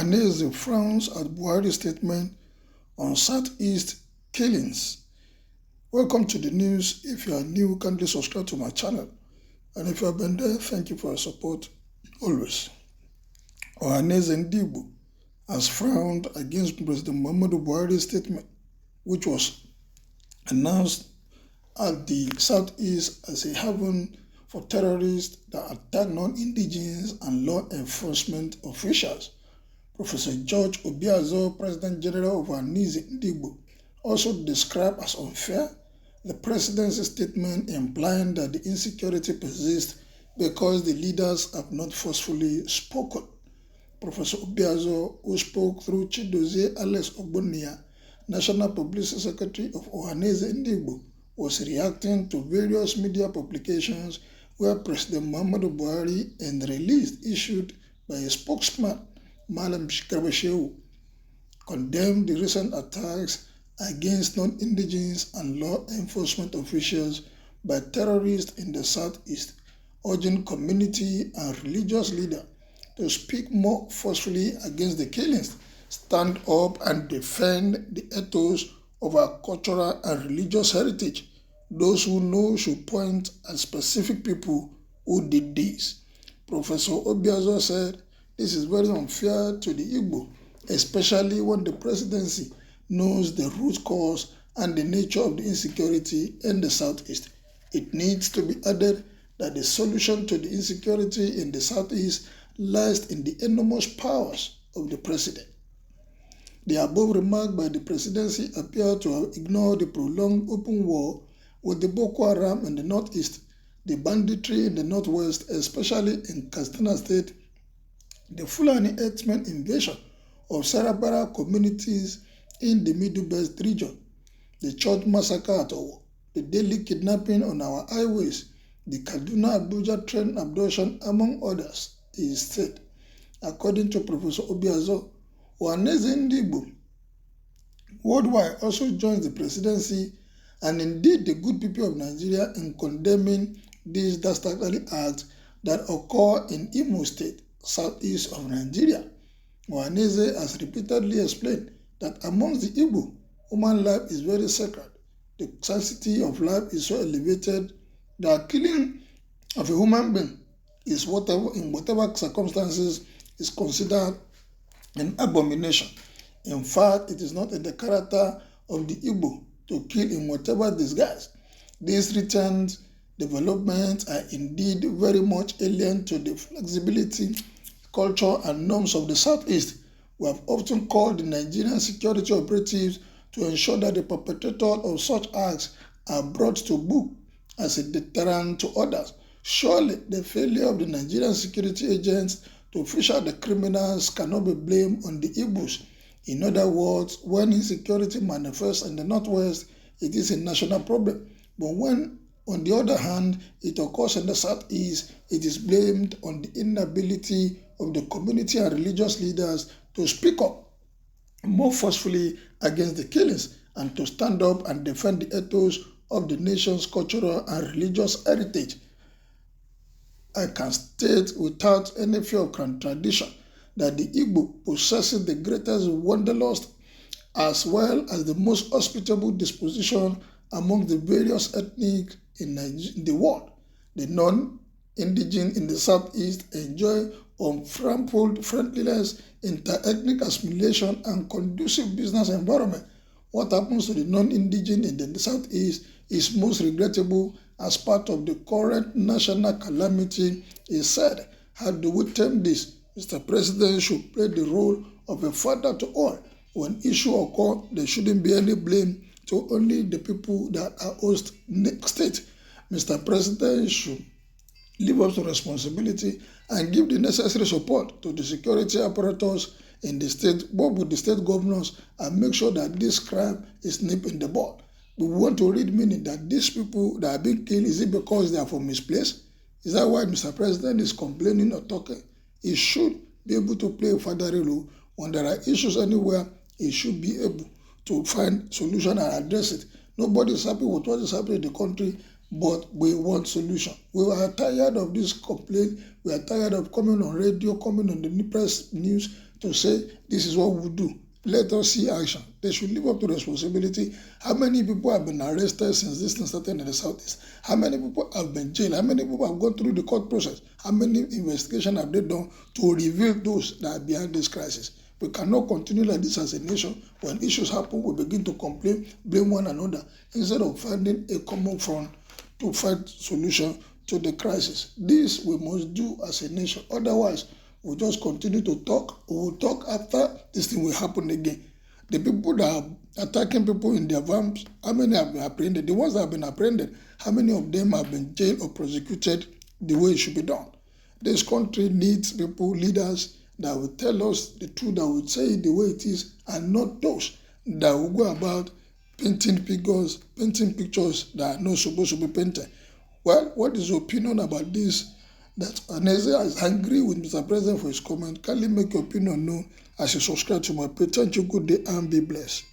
Ohanaeze frowns at Buhari statement on Southeast killings. Welcome to the news. If you are new, kindly subscribe to my channel. And if you have been there, thank you for your support always. Ohanaeze Ndigbo has frowned against President Muhammadu Buhari's statement, which was announced at the Southeast as a haven for terrorists that attack non-indigenous and law enforcement officials. Professor George Obiazor, President General of Ohanaeze Ndigbo, also described as unfair the presidency statement implying that the insecurity persists because the leaders have not forcefully spoken. Professor Obiazor, who spoke through Chidozie Alex Ogbonia, National Publicity Secretary of Ohanaeze Ndigbo, was reacting to various media publications where President Muhammadu Buhari, in the release issued by a spokesman, Malam Shehu, condemned the recent attacks against non-indigenous and law enforcement officials by terrorists in the Southeast, urging community and religious leaders to speak more forcefully against the killings, stand up and defend the ethos of our cultural and religious heritage. Those who know should point at specific people who did this. Professor Obiazor said, "This is very unfair to the Igbo, especially when the presidency knows the root cause and the nature of the insecurity in the Southeast. It needs to be added that the solution to the insecurity in the Southeast lies in the enormous powers of the president." The above remark by the presidency appear to have ignored the prolonged open war with the Boko Haram in the Northeast, the banditry in the Northwest, especially in Katsina State, the Fulani herdsmen invasion of Sarabara communities in the Middle Belt region, the church massacre at Owo, the daily kidnapping on our highways, the Kaduna-Abuja train abduction, among others, he said. According to Professor Obiazor, Ohanaeze Ndigbo worldwide also joins the presidency and indeed the good people of Nigeria in condemning these dastardly acts that occur in Imo State, southeast of Nigeria. Ohanaeze has repeatedly explained that amongst the Igbo, human life is very sacred. The sanctity of life is so elevated that killing of a human being is in whatever circumstances is considered an abomination. In fact, it is not in the character of the Igbo to kill in whatever disguise. These recent developments are indeed very much alien to the flexibility, culture, and norms of the Southeast. We have often called the Nigerian security operatives to ensure that the perpetrators of such acts are brought to book as a deterrent to others. Surely, the failure of the Nigerian security agents to fish out the criminals cannot be blamed on the Igbos. In other words, when insecurity manifests in the Northwest, it is a national problem. But when, on the other hand, it occurs in the Southeast, it is blamed on the inability of the community and religious leaders to speak up more forcefully against the killings and to stand up and defend the ethos of the nation's cultural and religious heritage. I can state without any fear of contradiction that the Igbo possesses the greatest wanderlust as well as the most hospitable disposition among the various ethnic in the world. The non-indigenous in the Southeast enjoy unframpled friendliness, inter-ethnic assimilation, and conducive business environment. What happens to the non-indigenous in the Southeast is most regrettable as part of the current national calamity, he said. How do we term this? Mr. President should play the role of a father to all. When issues occur, there shouldn't be any blame to only the people that are host state. Mr. President should live up to responsibility and give the necessary support to the security apparatus in the state, both with the state governors, and make sure that this crime is nipped in the bud. We want to read meaning that these people that are being killed, is it because they are from his place? Is that why Mr. President is complaining or talking? He should be able to play a fatherly role. When there are issues anywhere, he should be able to find solution and address it. Nobody is happy with what is happening in the country, but we want solution. We are tired of this complaint. We are tired of coming on radio, coming on the press news to say, this is what we'll do. Let us see action. They should live up to responsibility. How many people have been arrested since this thing started in the Southeast? How many people have been jailed? How many people have gone through the court process? How many investigations have they done to reveal those that are behind this crisis? We cannot continue like this as a nation. When issues happen, we begin to complain, blame one another, instead of finding a common front to find solution to the crisis. This we must do as a nation. Otherwise, we'll just continue to talk. We will talk after this thing will happen again. The people that are attacking people in their vans, how many have been apprehended? The ones that have been apprehended, how many of them have been jailed or prosecuted the way it should be done? This country needs people, leaders that will tell us the truth, that will say it the way it is, and not those that will go about painting pictures that are not supposed to be painted. Well, what is your opinion about this? That Áńğřý is angry with Mr. President for his comment. Kindly make your opinion known as you subscribe to my page. Thank you, good day, and be blessed.